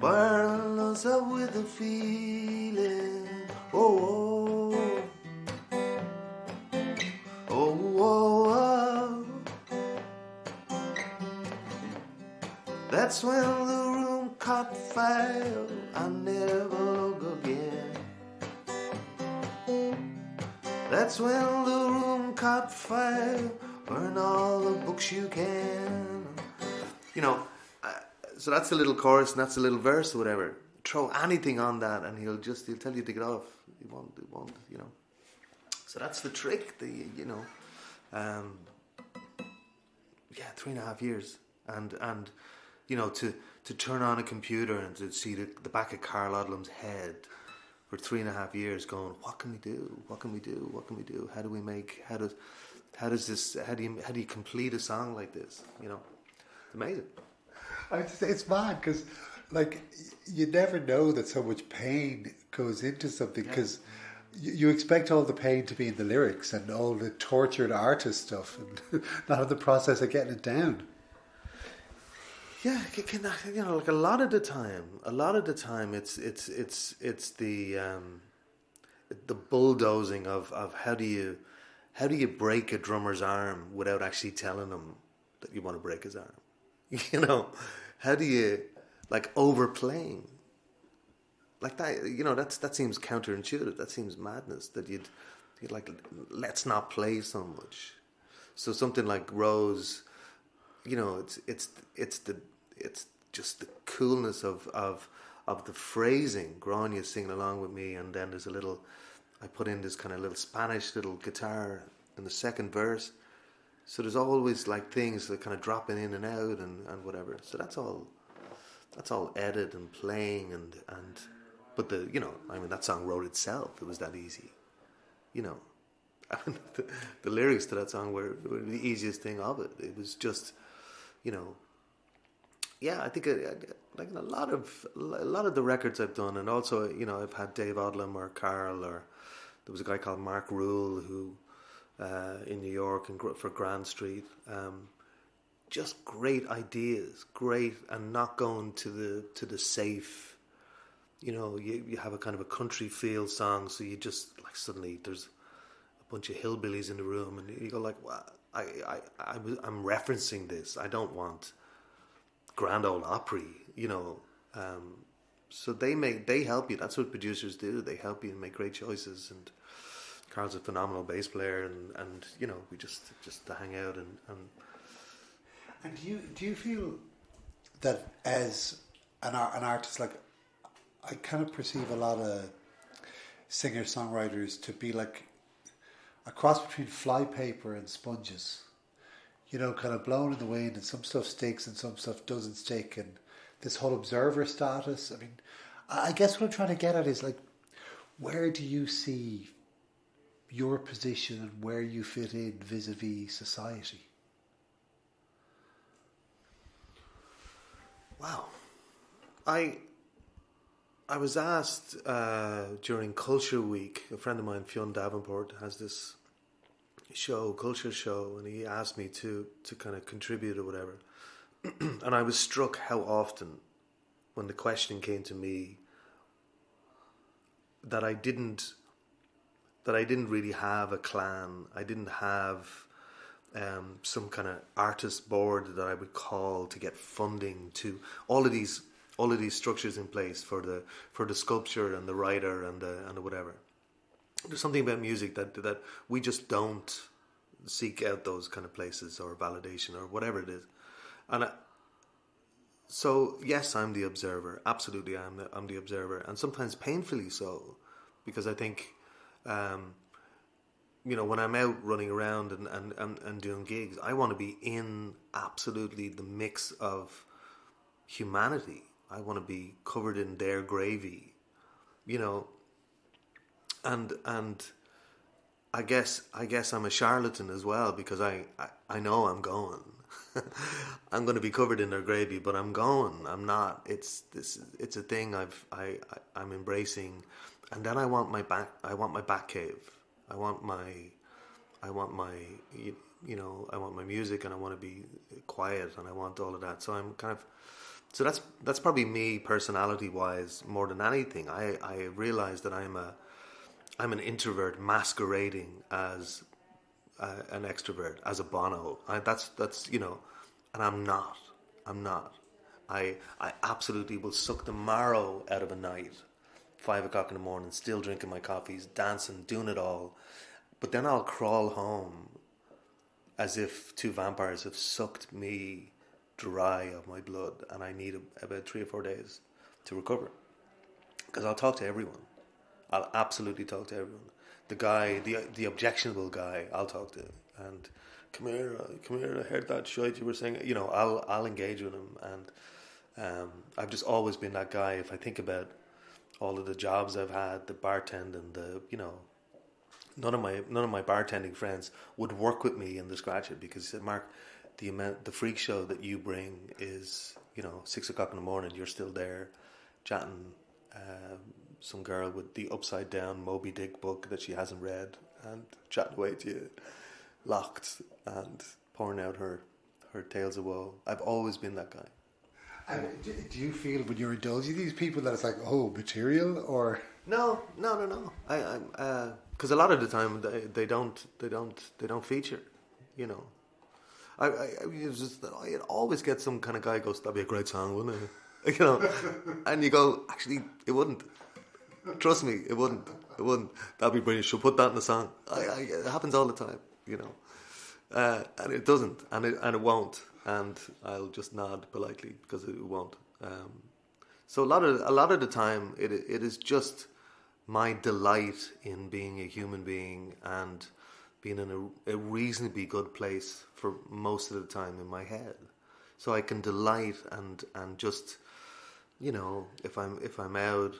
Burn us up with a feeling. Oh. That's when the room caught fire. I never look again. That's when the room caught fire. Burn all the books you can. You know, so that's a little chorus and that's a little verse or whatever. Throw anything on that and he'll tell you to get off. He won't, you know. So that's the trick, you know. Yeah, 3.5 years, and you know, to turn on a computer and to see the back of Carl Odlum's head for 3.5 years, going, what can we do? What can we do? What can we do? How do we make? How do you complete a song like this? You know, it's amazing. It's mad because, like, you never know that so much pain goes into something because you expect all the pain to be in the lyrics and all the tortured artist stuff and not in the process of getting it down. Yeah, you know, like a lot of the time, it's the bulldozing of how do you break a drummer's arm without actually telling him that you want to break his arm. You know, how do you, like, overplaying like that? You know, that seems counterintuitive. That seems madness. That you'd like, let's not play so much. So something like Rose, you know, it's just the coolness of the phrasing. Grania's singing along with me, and then there's I put in this kind of little Spanish little guitar in the second verse. So there's always like things that kind of dropping in and out and whatever. So that's all edited and playing but you know, I mean, that song wrote itself. It was that easy, you know. I mean, the lyrics to that song were the easiest thing of it. It was just, you know, yeah. I think like a lot of the records I've done, and also, you know, I've had Dave Odlum or Carl, or there was a guy called Mark Rule who in New York and for Grand Street. Just great ideas, and not going to the safe. You know, you have a kind of a country feel song, so you just, like, suddenly there's a bunch of hillbillies in the room, and you go like, well, I'm referencing this. I don't want Grand Ole Opry, you know. So they help you. That's what producers do. They help you make great choices. And Carl's a phenomenal bass player, and you know, we just to hang out and. And do you feel that as an artist, like, I kind of perceive a lot of singer-songwriters to be like a cross between flypaper and sponges, you know, kind of blown in the wind, and some stuff sticks and some stuff doesn't stick, and this whole observer status. I mean, I guess what I'm trying to get at is, like, where do you see your position and where you fit in vis-a-vis society? Wow. I was asked during Culture Week, a friend of mine, Fionn Davenport, has this culture show, and he asked me to kind of contribute or whatever. And I was struck how often, when the question came to me, that I didn't really have a clan. I didn't have some kind of artist board that I would call to get funding to all of these structures in place for the sculpture and the writer and the whatever. There's something about music that we just don't seek out those kind of places or validation or whatever it is. And so yes, I'm the observer. Absolutely, I'm the observer, and sometimes painfully so, because I think, you know, when I'm out running around and doing gigs, I want to be in absolutely the mix of humanity. I want to be covered in their gravy, you know. And I guess I'm a charlatan as well, because I know I'm going. I'm going to be covered in their gravy, but I'm going. I'm not. It's a thing I'm embracing, and then I want my back cave. I want my you know, I want my music, and I want to be quiet, and I want all of that. So I'm kind of, so that's probably me personality wise more than anything. I realize that I'm an introvert masquerading as an extrovert, as a Bono. That's you know, and I'm not. I absolutely will suck the marrow out of a night, 5 o'clock in the morning, still drinking my coffees, dancing, doing it all. But then I'll crawl home as if 2 vampires have sucked me dry of my blood, and I need about 3 or 4 days to recover. Because I'll talk to everyone. I'll absolutely talk to everyone. The guy, the objectionable guy, I'll talk to. and come here, I heard that shit you were saying. You know, I'll engage with him, and I've just always been that guy. If I think about all of the jobs I've had, the bartending, none of my bartending friends would work with me in the Scratch It because he said, Mark, the freak show that you bring is, 6 o'clock in the morning, you're still there chatting some girl with the upside down Moby Dick book that she hasn't read and chatting away to you, locked and pouring out her tales of woe. I've always been that guy. And do you feel when you're indulging these people that it's like, oh, material, or no? I because a lot of the time they don't feature, I always get some kind of guy goes, that'd be a great song, wouldn't it? And you go, actually, it wouldn't. Trust me, it wouldn't. That'd be brilliant. She'll put that in the song. It happens all the time, and it doesn't, and it won't, and I'll just nod politely because it won't. So a lot of the time, it is just my delight in being a human being and being in a reasonably good place for most of the time in my head, so I can delight and just, if I'm out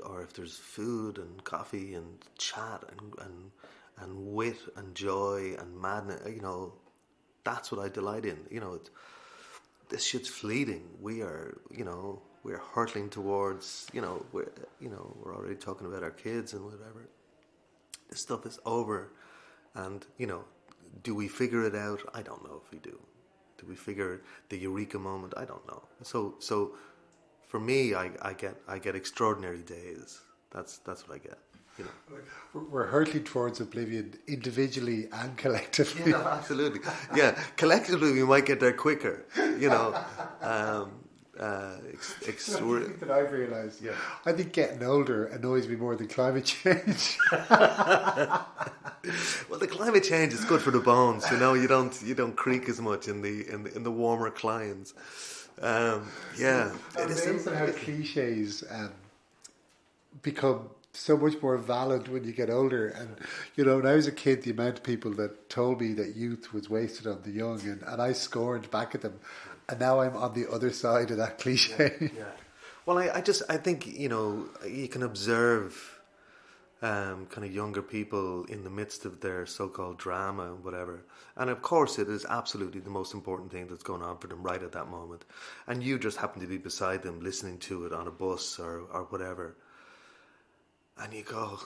or if there's food and coffee and chat and wit and joy and madness, that's what I delight in. This shit's fleeting. We're hurtling towards, we're already talking about our kids and whatever. This stuff is over. And, do we figure it out? I don't know if we do. Do we figure the eureka moment? I don't know. So for me, I get extraordinary days. That's what I get. We're hurtling towards oblivion individually and collectively. Yeah, absolutely. Yeah, collectively we might get there quicker. Something that I've realised. Yeah. I think getting older annoys me more than climate change. Well, the climate change is good for the bones. You don't creak as much in the warmer climes. Yeah, it is amazing how cliches become so much more valid when you get older. And when I was a kid, the amount of people that told me that youth was wasted on the young, and I scorned back at them. And now I'm on the other side of that cliche. Yeah. Well, I think you can observe kind of younger people in the midst of their so-called drama and whatever. And of course, it is absolutely the most important thing that's going on for them right at that moment. And you just happen to be beside them, listening to it on a bus or whatever. And you go,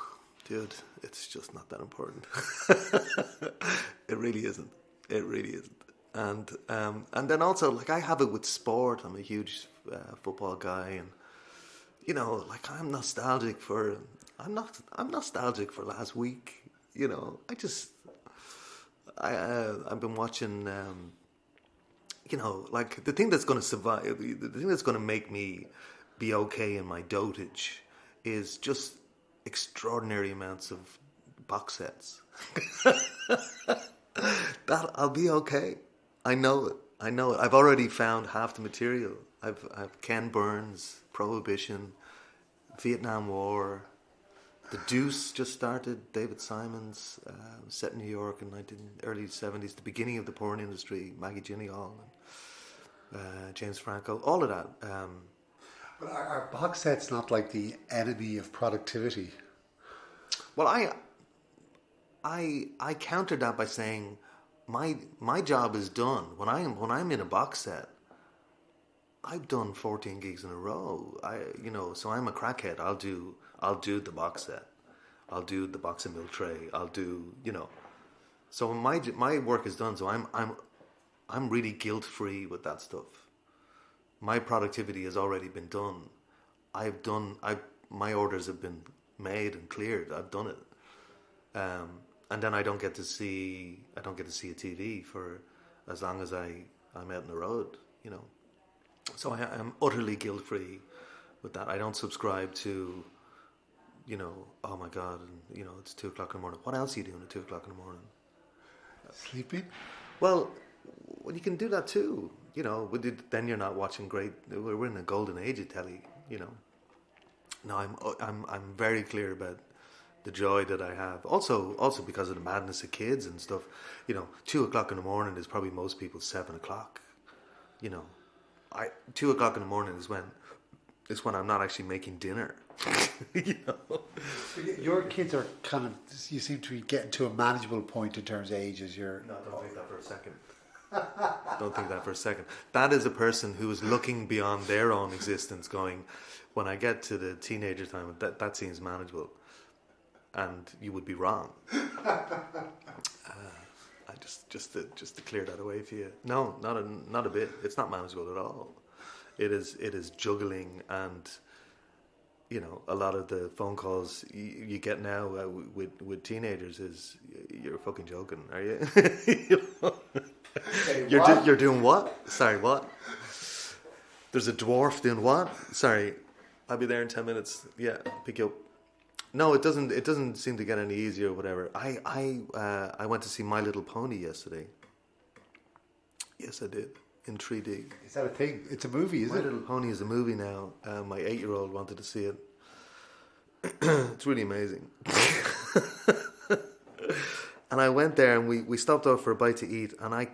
dude, it's just not that important. It really isn't. It really isn't. And then also, like, I have it with sport. I'm a huge football guy, and I'm nostalgic for last week. I've been watching. Like, the thing that's going to survive, the thing that's going to make me be okay in my dotage is just extraordinary amounts of box sets. That I'll be okay. I know it. I've already found half the material. I've Ken Burns, Prohibition, Vietnam War, The Deuce just started, David Simons, set in New York in early 70s, the beginning of the porn industry, Maggie Gyllenhaal, James Franco, all of that. But are box sets not like the enemy of productivity? Well, I countered that by saying, my job is done. When I'm in a box set, I've done 14 gigs in a row. So I'm a crackhead. I'll do the box set. I'll do the box of milk tray. I'll do, So my work is done. So I'm really guilt free with that stuff. My productivity has already been done. My orders have been made and cleared. I've done it. And then I don't get to see a TV for as long as I'm out on the road, So I am utterly guilt-free with that. I don't subscribe to, oh my God, and, it's 2 o'clock in the morning. What else are you doing at 2 o'clock in the morning? Sleeping? Well, you can do that too, then you're not watching great. We're in a golden age of telly, No, I'm very clear about the joy that I have. Also because of the madness of kids and stuff. 2:00 in the morning is probably most people's 7:00. 2:00 in the morning is when I'm not actually making dinner. Your kids are kind of, you seem to be getting to a manageable point in terms of ages. No, don't think that for a second. Don't think that for a second. That is a person who is looking beyond their own existence, going, when I get to the teenager time, that seems manageable. And you would be wrong. I just to clear that away for you. No, not a bit. It's not manageable at all. It is juggling, and a lot of the phone calls you get now with teenagers is, you're fucking joking, are you? You're doing what? Sorry, what? There's a dwarf doing what? Sorry, I'll be there in 10 minutes. Yeah, pick you up. No, it doesn't seem to get any easier or whatever. I went to see My Little Pony yesterday. Yes, I did. In 3D. Is that a thing? It's a movie, is it? My Little Pony is a movie now. My 8-year-old wanted to see it. It's really amazing. And I went there and we stopped off for a bite to eat, and I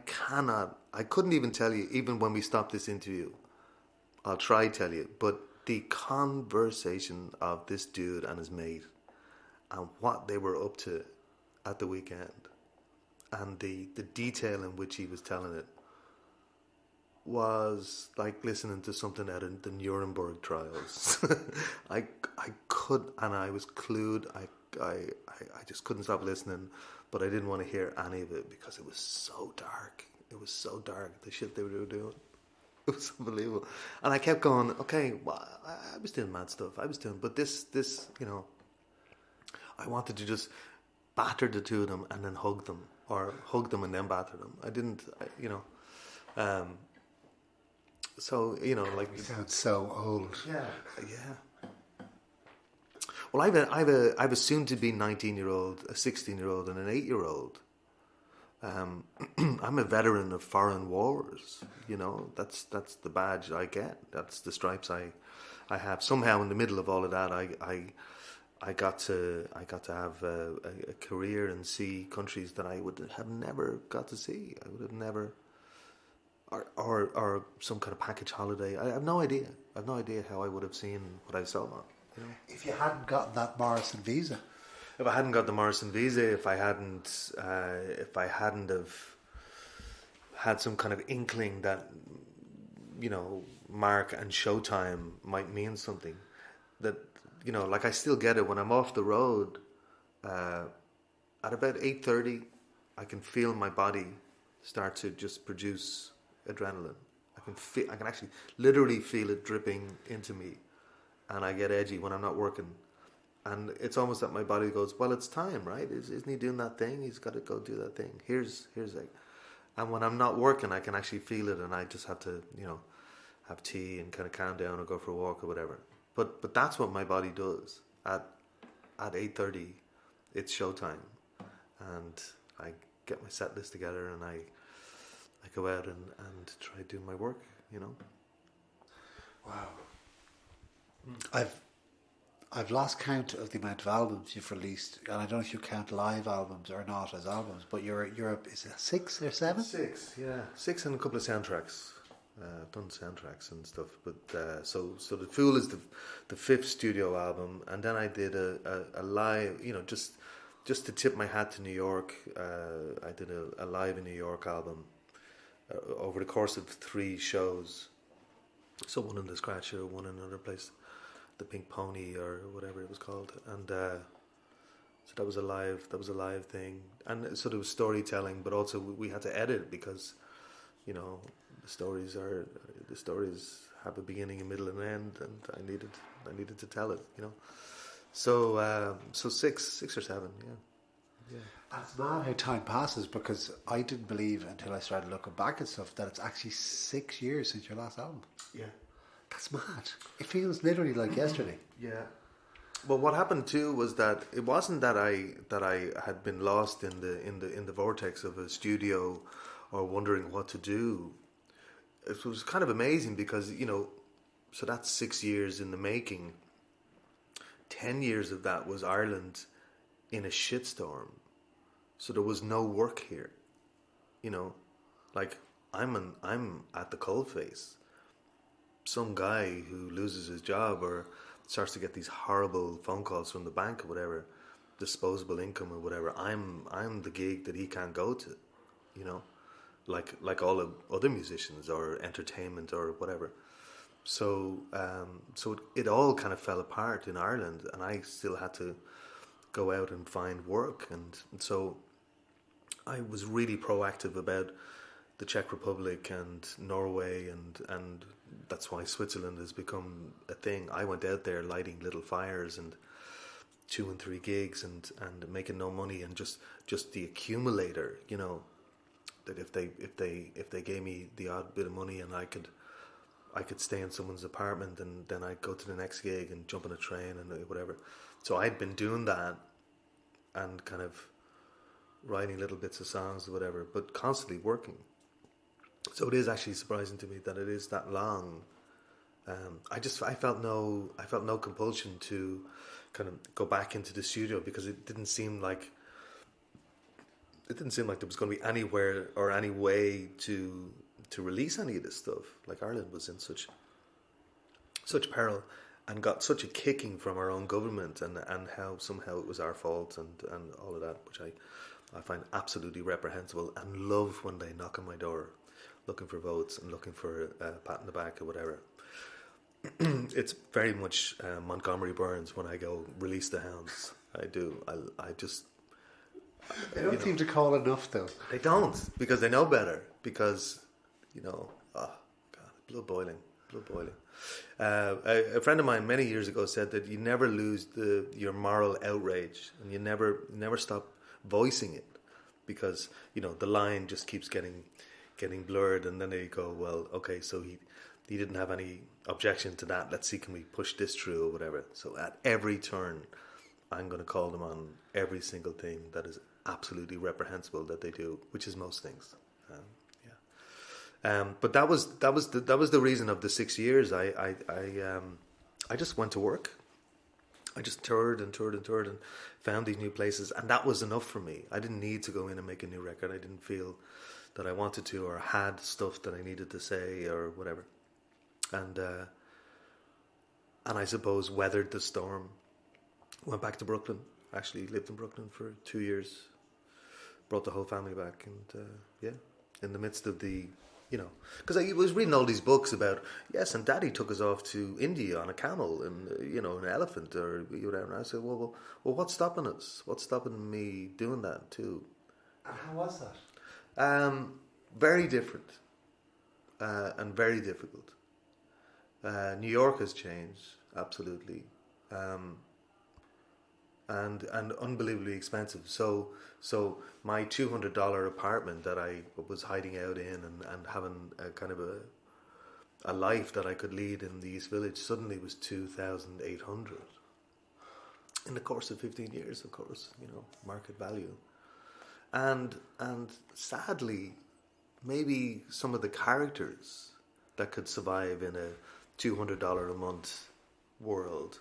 couldn't even tell you, even when we stopped this interview, I'll try to tell you, but the conversation of this dude and his mate and what they were up to at the weekend, and the detail in which he was telling it, was like listening to something out of the Nuremberg trials. I could, and I was clued. I just couldn't stop listening, but I didn't want to hear any of it because it was so dark. It was so dark, the shit they were doing. It was unbelievable. And I kept going, okay, well, I was doing mad stuff. But this, I wanted to just batter the two of them and then hug them, or hug them and then batter them. I didn't, so, like... You sound so old. Yeah. Well, I have a soon-to-be 19-year-old, a 16-year-old, and an 8-year-old. I'm a veteran of foreign wars. That's the badge I get. That's the stripes I have. Somehow, in the middle of all of that, I got to have a career and see countries that I would have never got to see. I would have never. Or some kind of package holiday. I have no idea. How I would have seen what I saw. If you hadn't gotten that Morrison visa. If I hadn't got the Morrison visa, if I hadn't have had some kind of inkling that, Mark and Showtime might mean something, that, like I still get it when I'm off the road, at about 8:30, I can feel my body start to just produce adrenaline. I can actually literally feel it dripping into me, and I get edgy when I'm not working. And it's almost that my body goes, well, it's time, right? Isn't he doing that thing? He's got to go do that thing. Here's like, and when I'm not working, I can actually feel it, and I just have to, have tea and kind of calm down or go for a walk or whatever. But that's what my body does at 8:30. It's showtime, and I get my set list together, and I go out and try doing my work. Wow. I've lost count of the amount of albums you've released, and I don't know if you count live albums or not as albums, but you're is it 6 or 7? 6, yeah, 6 and a couple of soundtracks. I've done soundtracks and stuff, but so The Fool is the 5th studio album, and then I did a live, just to tip my hat to New York. I did a live in New York album over the course of 3 shows. So one in the Scratcher, one in another place, the Pink Pony or whatever it was called, and so that was a live thing. And so there was storytelling, but also we had to edit because the stories have a beginning, a middle, and an end, and I needed to tell it. So 6 or 7, yeah. It's mad how time passes, because I didn't believe until I started looking back at stuff that it's actually 6 years since your last album. Yeah. That's mad. It feels literally like yesterday. Yeah. Well, what happened too was that it wasn't that I had been lost in the vortex of a studio or wondering what to do. It was kind of amazing because so that's 6 years in the making. 10 years of that was Ireland in a shitstorm. So there was no work here, you know, like I'm at the coalface. Some guy who loses his job or starts to get these horrible phone calls from the bank or whatever, disposable income or whatever. I'm the gig that he can't go to, you know, like all the other musicians or entertainment or whatever. So it all kind of fell apart in Ireland, and I still had to go out and find work, and so I was really proactive about the Czech Republic and Norway, and that's why Switzerland has become a thing. I went out there lighting little fires and 2 and 3 gigs and making no money, and just the accumulator, you know, that if they gave me the odd bit of money and I could stay in someone's apartment, and then I'd go to the next gig and jump on a train and whatever. So I'd been doing that and kind of writing little bits of songs or whatever, but constantly working. So it is actually surprising to me that it is that long. I felt no compulsion to kind of go back into the studio, because it didn't seem like there was going to be anywhere or any way to release any of this stuff. Like Ireland was in such peril and got such a kicking from our own government, and how somehow it was our fault and all of that, which I find absolutely reprehensible, and love when they knock on my door looking for votes and looking for a pat in the back or whatever. It's very much Montgomery Burns when I go release the hounds. I do. I just... They don't seem to call enough, though. They don't, because they know better. Because, you know, oh God, blood boiling. A friend of mine many years ago said that you never lose your moral outrage, and you never stop voicing it, because, you know, the line just keeps getting blurred, and then they go, well, okay, so he didn't have any objection to that. Let's see, can we push this through or whatever. So at every turn, I'm going to call them on every single thing that is absolutely reprehensible that they do, which is most things. But that was the reason of the 6 years. I just went to work. I just toured and found these new places, and that was enough for me. I didn't need to go in and make a new record. I didn't feel that I wanted to, or had stuff that I needed to say or whatever. And I suppose weathered the storm. Went back to Brooklyn. Actually lived in Brooklyn for 2 years. Brought the whole family back, and in the midst of the, you know, because I was reading all these books about, yes, and Daddy took us off to India on a camel and, you know, an elephant or whatever. And I said, well, what's stopping us? What's stopping me doing that too? And how was that? Very different, and very difficult. New York has changed, absolutely. And unbelievably expensive. So my $200 apartment that I was hiding out in and having a kind of a life that I could lead in the East Village suddenly was $2,800 in the course of 15 years, of course, you know, market value. And sadly, maybe some of the characters that could survive in a $200 a month world,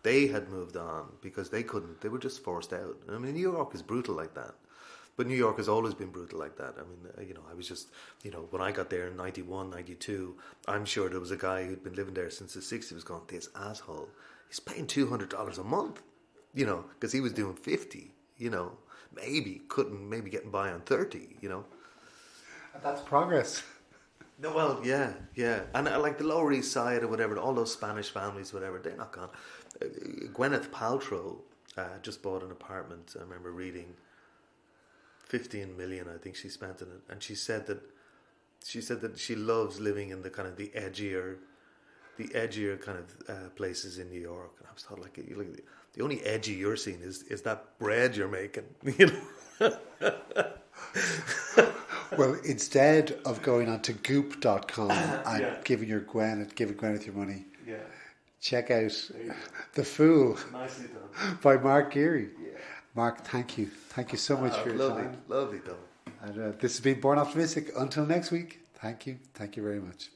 they had moved on because they couldn't. They were just forced out. I mean, New York is brutal like that. But New York has always been brutal like that. I mean, you know, I was just, you know, when I got there in 91, 92, I'm sure there was a guy who'd been living there since the 60s was going, this asshole, he's paying $200 a month, you know, because he was doing 50, you know, maybe getting by on 30, you know. And that's progress. No, well, yeah. And like the Lower East Side or whatever, all those Spanish families, whatever, they're not gone. Gwyneth Paltrow just bought an apartment. I remember reading 15 million, I think she spent in it, and she said that she loves living in the kind of the edgier kind of places in New York. And I was thought, like, the only edgy you're seeing is that bread you're making, you know. Well, instead of going on to goop.com and giving Gwyneth your money, check out The Fool by Mark Geary. Yeah. Mark, thank you. Thank you so much for your time. Lovely, Tom. And this has been Born Optimistic. Until next week, thank you. Thank you very much.